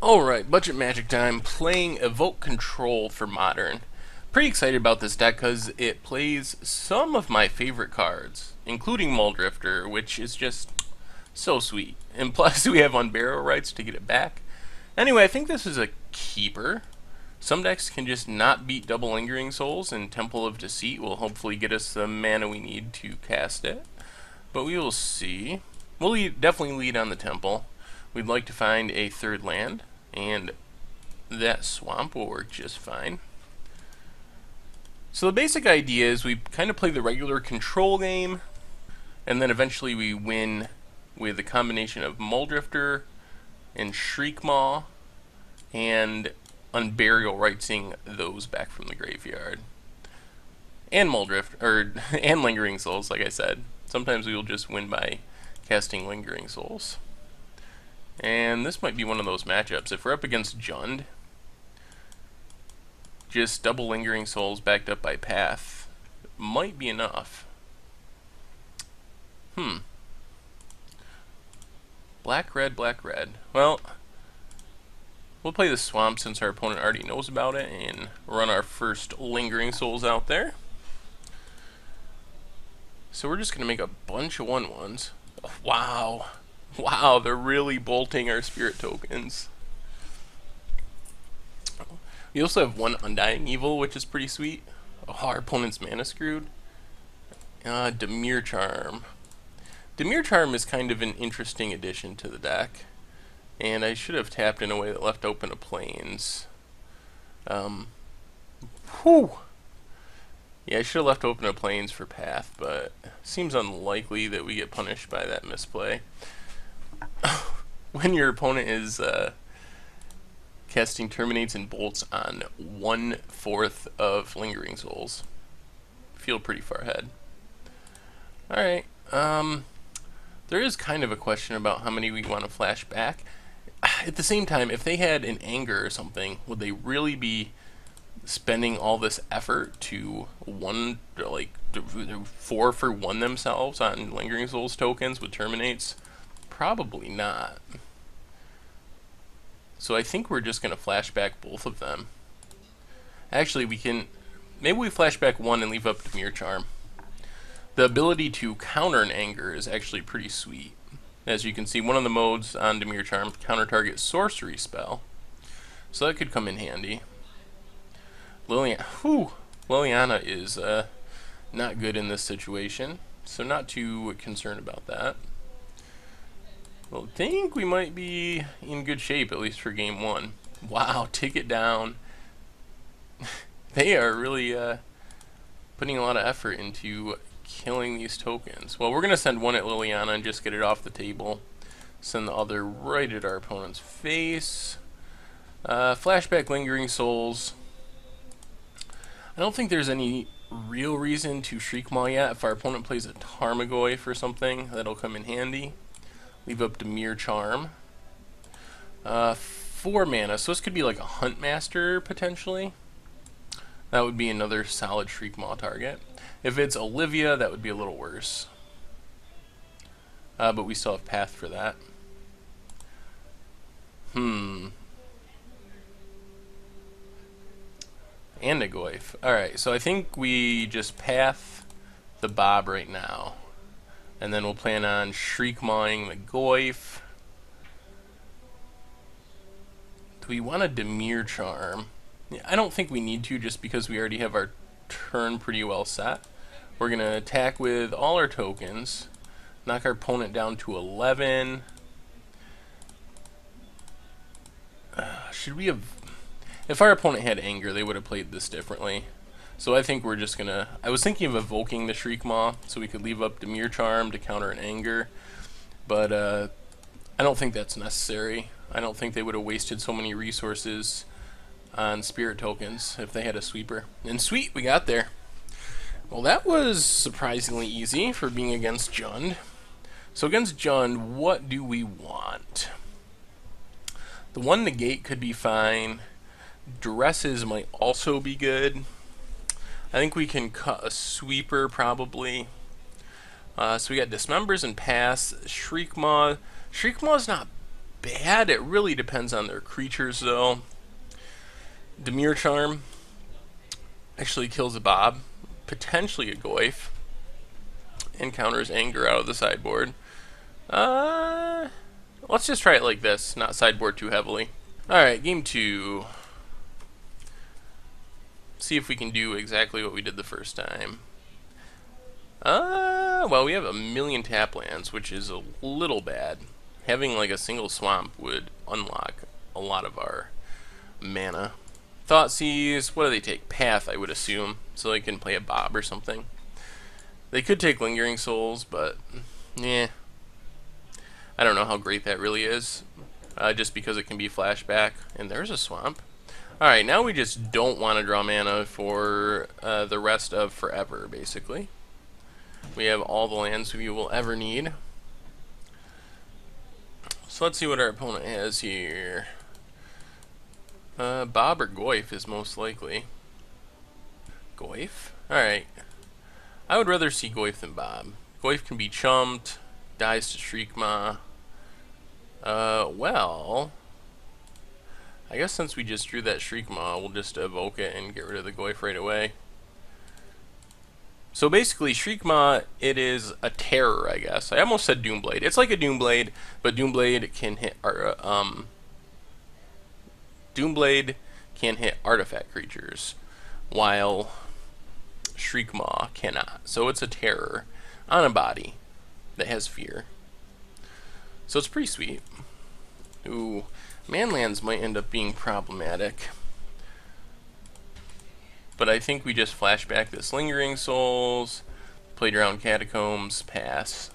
Alright, budget magic time, playing Evoke Control for Modern. Pretty excited about this deck because it plays some of my favorite cards, including Muldrifter, which is just so sweet. And plus we have Unburial Rights to get it back. Anyway, I think this is a keeper. Some decks can just not beat Double Lingering Souls, and Temple of Deceit will hopefully get us the mana we need to cast it. But we will see. We'll definitely lead on the Temple. We'd like to find a third land, and that swamp will work just fine. So the basic idea is we kind of play the regular control game, and then eventually we win with a combination of Muldrifter and Shriekmaw and Unburial Rightsing those back from the graveyard. And and Lingering Souls, like I said. Sometimes we will just win by casting Lingering Souls. And this might be one of those matchups. If we're up against Jund, just double Lingering Souls backed up by Path might be enough. Black, red, black, red. Well, we'll play the Swamp since our opponent already knows about it and run our first Lingering Souls out there. So we're just going to make a bunch of 1/1s. Oh, wow. Wow, they're really bolting our spirit tokens. We also have one Undying Evil, which is pretty sweet. Oh, our opponent's mana screwed. Dimir Charm. Dimir Charm is kind of an interesting addition to the deck. And I should have tapped in a way that left open a Plains. Yeah, I should have left open a Plains for Path, but seems unlikely that we get punished by that misplay. When your opponent is casting Terminates and Bolts on 1/4 of Lingering Souls, feel pretty far ahead. Alright, there is kind of a question about how many we want to flash back. At the same time, if they had an Anger or something, would they really be spending all this effort to 4 for 1 themselves on Lingering Souls tokens with Terminates? Probably not. So I think we're just going to flashback both of them. Actually, maybe we flashback one and leave up Dimir Charm. The ability to counter an Anger is actually pretty sweet. As you can see, one of the modes on Dimir Charm, counter target sorcery spell. So that could come in handy. Liliana is not good in this situation, so not too concerned about that. Well, I think we might be in good shape, at least for game 1. Wow, take it down. They are really putting a lot of effort into killing these tokens. Well, we're going to send one at Liliana and just get it off the table. Send the other right at our opponent's face. Flashback Lingering Souls. I don't think there's any real reason to Shriekmaw yet. If our opponent plays a Tarmogoyf or something, that'll come in handy. Leave up Dimir Charm. 4 mana, so this could be like a Huntmaster potentially. That would be another solid Shriekmaw target. If it's Olivia, that would be a little worse. But we still have Path for that. And a Goyf. Alright, so I think we just Path the Bob right now. And then we'll plan on Shriekmawing the Goyf. Do we want a Dimir Charm? Yeah, I don't think we need to, just because we already have our turn pretty well set. We're going to attack with all our tokens. Knock our opponent down to 11. Should we have... If our opponent had Anger, they would have played this differently. So I think we're just gonna... I was thinking of evoking the Shriekmaw, so we could leave up Dimir Charm to counter an Anger. But I don't think that's necessary. I don't think they would have wasted so many resources on Spirit tokens if they had a sweeper. And sweet, we got there. Well, that was surprisingly easy for being against Jund. So against Jund, what do we want? The one negate could be fine. Dresses might also be good. I think we can cut a sweeper probably. So we got Dismembers and Pass. Shriekmaw. Shriekmaw's not bad. It really depends on their creatures, though. Demure Charm actually kills a Bob, potentially a Goyf, and counters Anger out of the sideboard. Let's just try it like this, not sideboard too heavily. Alright, game 2. See if we can do exactly what we did the first time. Well, we have a million tap lands, which is a little bad. Having like a single swamp would unlock a lot of our mana. Thoughtseize, what do they take? Path, I would assume, so they can play a Bob or something. They could take Lingering Souls, but yeah, I don't know how great that really is, just because it can be flashback. And there's a swamp. Alright, now we just don't want to draw mana for the rest of forever, basically. We have all the lands we will ever need. So let's see what our opponent has here. Bob or Goyf is most likely. Goyf? Alright. I would rather see Goyf than Bob. Goyf can be chumped, dies to Shriekmaw. Well, I guess since we just drew that Shriekmaw, we'll just evoke it and get rid of the Goyf right away. So basically, Shriekmaw, it is a terror, I guess. I almost said Doomblade. It's like a Doomblade, but Doomblade can hit Doomblade can hit artifact creatures, while Shriekmaw cannot. So it's a terror on a body that has fear. So it's pretty sweet. Ooh, manlands might end up being problematic. But I think we just flashback this Lingering Souls, played around Catacombs, pass.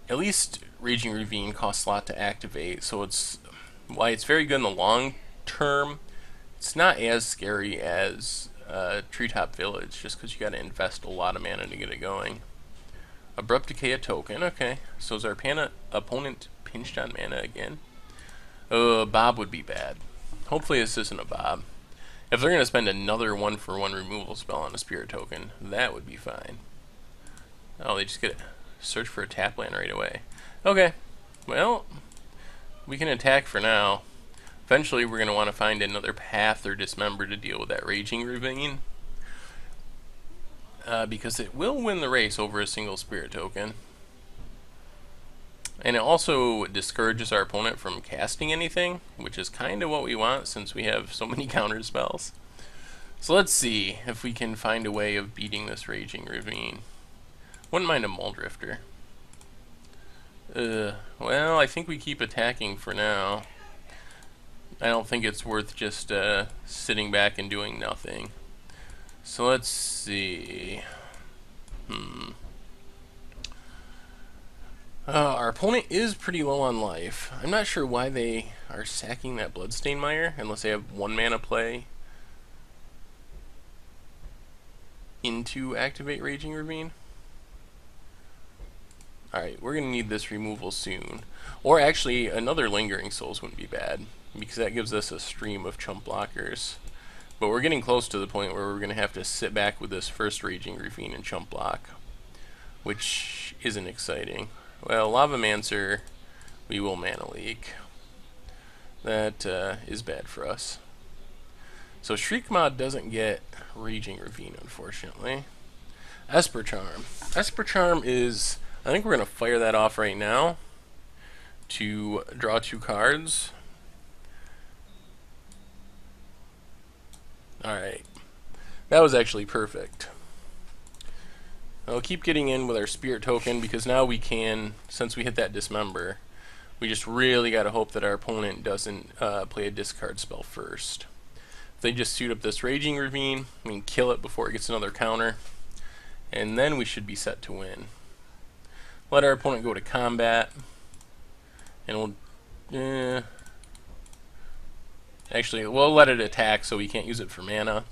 At least Raging Ravine costs a lot to activate, so it's why it's very good in the long term. It's not as scary as Treetop Village, just because you got to invest a lot of mana to get it going. Abrupt Decay a token, okay. So is our opponent pinched on mana again? Bob would be bad. Hopefully this isn't a Bob. If they're going to spend another 1-for-1 removal spell on a Spirit token, that would be fine. Oh, they just get a search for a tap land right away. Okay, well, we can attack for now. Eventually we're going to want to find another path or dismember to deal with that Raging Ravine. Because it will win the race over a single Spirit token. And it also discourages our opponent from casting anything, which is kind of what we want since we have so many counter spells. So let's see if we can find a way of beating this Raging Ravine. Wouldn't mind a Muldrifter. Well, I think we keep attacking for now. I don't think it's worth just sitting back and doing nothing. So let's see. Our opponent is pretty low on life. I'm not sure why they are sacking that Bloodstained Mire, unless they have 1 mana play into activate Raging Ravine. Alright, we're going to need this removal soon. Or actually, another Lingering Souls wouldn't be bad, because that gives us a stream of chump blockers. But we're getting close to the point where we're going to have to sit back with this first Raging Ravine and chump block, which isn't exciting. Well, Lavamancer, we will Mana Leak. That is bad for us. So Shriekmaw doesn't get Raging Ravine, unfortunately. Esper Charm. Esper Charm is, I think we're going to fire that off right now to draw 2 cards. Alright. That was actually perfect. I'll keep getting in with our Spirit token because now we can, since we hit that Dismember, we just really got to hope that our opponent doesn't play a discard spell first. If they just suit up this Raging Ravine, we can kill it before it gets another counter, and then we should be set to win. Let our opponent go to combat, and we'll... actually, we'll let it attack so we can't use it for mana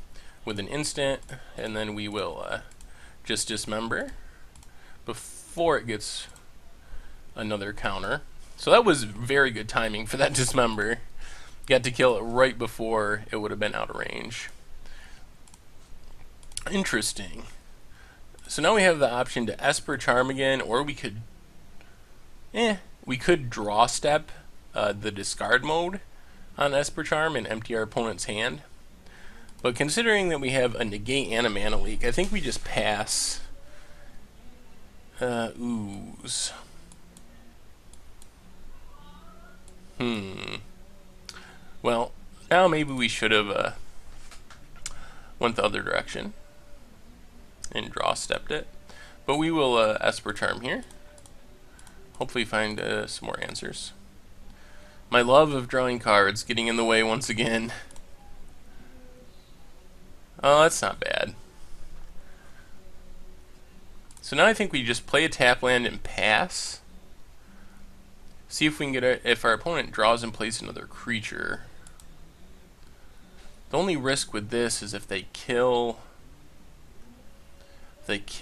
with an instant, and then we will just Dismember before it gets another counter. So that was very good timing for that Dismember. Got to kill it right before it would have been out of range. Interesting. So now we have the option to Esper Charm again, or we could draw step the discard mode on Esper Charm and empty our opponent's hand. But considering that we have a negate and a mana leak, I think we just pass. Ooze. Well, now maybe we should have went the other direction and draw stepped it. But we will Esper Charm here. Hopefully find some more answers. My love of drawing cards getting in the way once again. Oh, that's not bad. So now I think we just play a tap land and pass. See if we can get if our opponent draws and plays another creature. The only risk with this is if they kill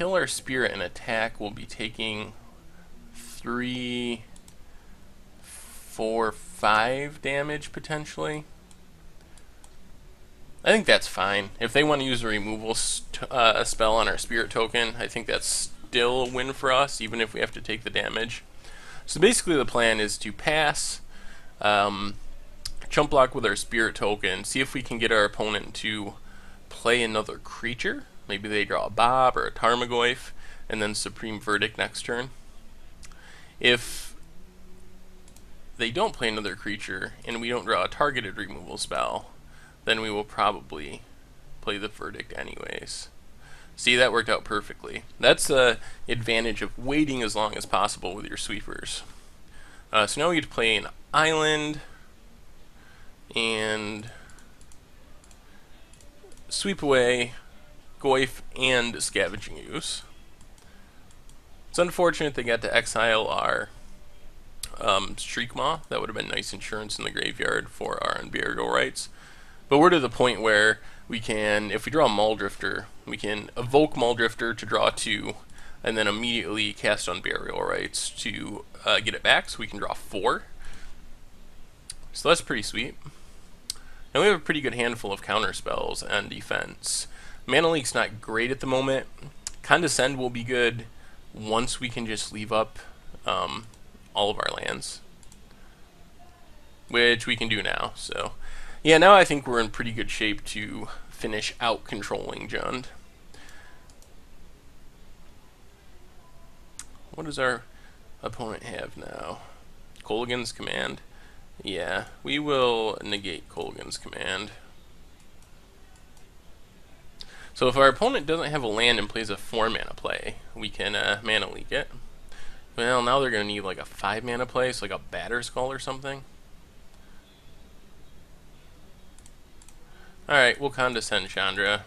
our spirit and attack, we'll be taking 3, 4, 5 damage potentially. I think that's fine. If they want to use a removal spell on our spirit token, I think that's still a win for us, even if we have to take the damage. So basically the plan is to pass, chump block with our spirit token, see if we can get our opponent to play another creature. Maybe they draw a Bob or a Tarmogoyf, and then Supreme Verdict next turn. If they don't play another creature, and we don't draw a targeted removal spell, then we will probably play the Verdict anyways. See, that worked out perfectly. That's the advantage of waiting as long as possible with your sweepers. So now we get to play an island and sweep away Goyf and Scavenging Ooze. It's unfortunate they got to exile our Shriekmaw. That would have been nice insurance in the graveyard for our Unburial Rights. But we're to the point where we can, if we draw a Muldrifter, we can evoke Muldrifter to draw 2, and then immediately cast Unburial Rights to get it back, so we can draw 4. So that's pretty sweet. And we have a pretty good handful of counter spells and defense. Mana Leak's not great at the moment. Condescend will be good once we can just leave up all of our lands, which we can do now. So yeah, now I think we're in pretty good shape to finish out controlling Jund. What does our opponent have now? Kolaghan's Command. Yeah, we will negate Kolaghan's Command. So if our opponent doesn't have a land and plays a 4 mana play, we can mana leak it. Well, now they're going to need like a 5 mana play, so like a Batterskull or something. Alright, we'll Condescend Chandra.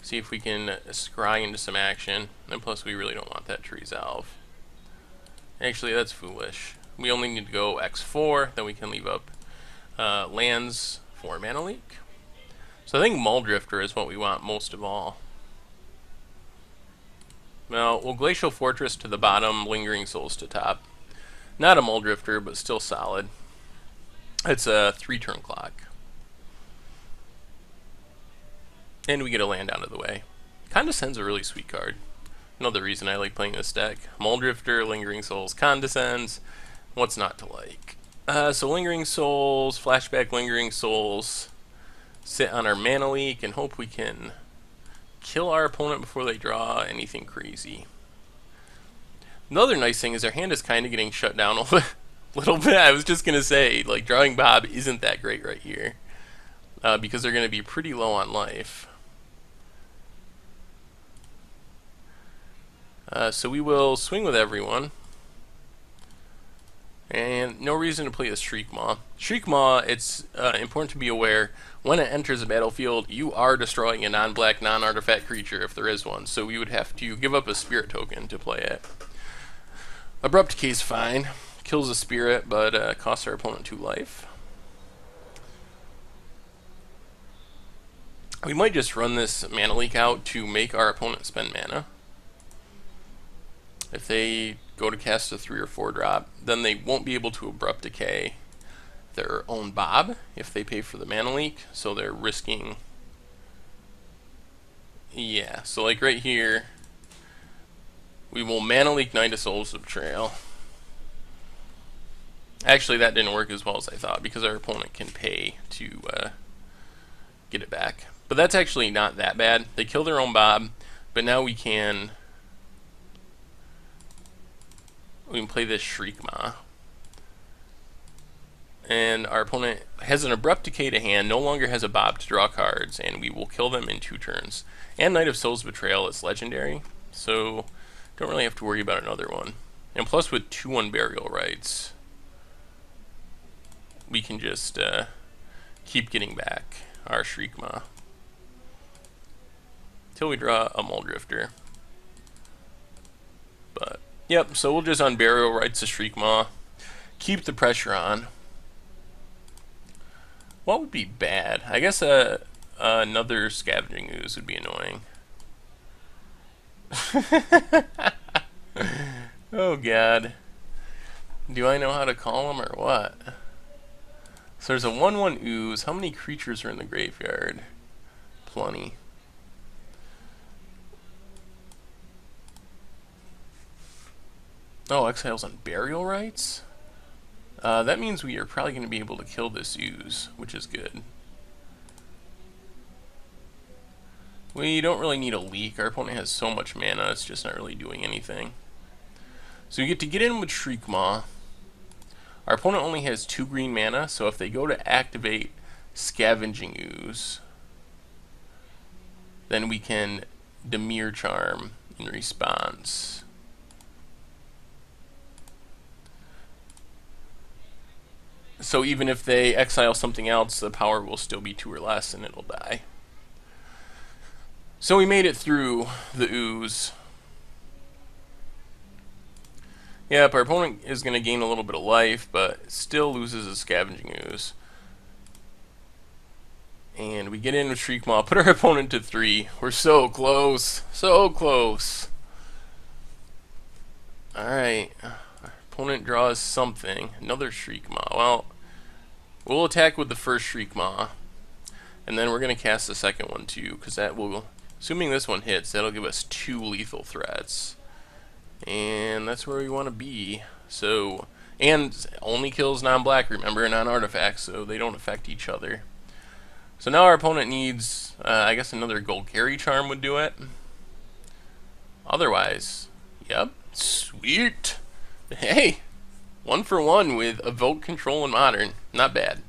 See if we can scry into some action. And plus we really don't want that to resolve. Actually, that's foolish. We only need to go X4, then we can leave up lands for mana leak. So I think Muldrifter is what we want most of all. Well, we'll Glacial Fortress to the bottom, Lingering Souls to top. Not a Muldrifter, but still solid. It's a 3-turn clock. And we get a land out of the way. Condescend's a really sweet card. Another reason I like playing this deck. Muldrifter, Lingering Souls, Condescends. What's not to like? So Lingering Souls, Flashback Lingering Souls. Sit on our mana leak and hope we can kill our opponent before they draw anything crazy. Another nice thing is our hand is kind of getting shut down a little bit. I was just going to say, like, drawing Bob isn't that great right here. Because they're going to be pretty low on life. So we will swing with everyone. And no reason to play a Shriekmaw. Shriekmaw, it's important to be aware, when it enters the battlefield, you are destroying a non-black, non-artifact creature if there is one. So we would have to give up a spirit token to play it. Abrupt Decay's fine. Kills a spirit, but costs our opponent 2 life. We might just run this mana leak out to make our opponent spend mana. If they go to cast a 3 or 4 drop, then they won't be able to Abrupt Decay their own Bob if they pay for the mana leak, so they're risking... Yeah, so like right here, we will mana leak Knight of Souls Betrayal. Actually, that didn't work as well as I thought because our opponent can pay to get it back. But that's actually not that bad. They kill their own Bob, but now we can play this Shriekmaw. And our opponent has an Abrupt Decay to hand, no longer has a Bob to draw cards, and we will kill them in 2 turns. And Knight of Soul's Betrayal is legendary, so don't really have to worry about another one. And plus with 2 Unburial Rights, we can just keep getting back our Shriekmaw till we draw a Muldrifter. But yep, so we'll just Unburial Rights the Shriekmaw, keep the pressure on. What would be bad? I guess another Scavenging Ooze would be annoying. Oh god. Do I know how to call them or what? So there's a 1/1 Ooze. How many creatures are in the graveyard? Plenty. Oh, exiles on Burial Rights? That means we are probably going to be able to kill this Ooze, which is good. We don't really need a leak. Our opponent has so much mana, it's just not really doing anything. So we get to get in with Shriekmaw. Our opponent only has 2 green mana, so if they go to activate Scavenging Ooze, then we can Dimir Charm in response. So even if they exile something else, the power will still be 2 or less and it'll die. So we made it through the Ooze. Yep, our opponent is going to gain a little bit of life, but still loses a Scavenging Ooze. And we get in with Shriekmaw, put our opponent to 3. We're so close. So close. Alright. Our opponent draws something. Another Shriekmaw. Well, we'll attack with the first Shriekmaw. And then we're going to cast the second one too, because that will, assuming this one hits, that'll give us 2 lethal threats. And that's where we want to be. So, and only kills non-black, remember, non-artifacts, so they don't affect each other. So now our opponent needs, I guess another Golgari Charm would do it. Otherwise, yep, sweet. Hey, 1 for 1 with Evoke, Control, and Modern. Not bad.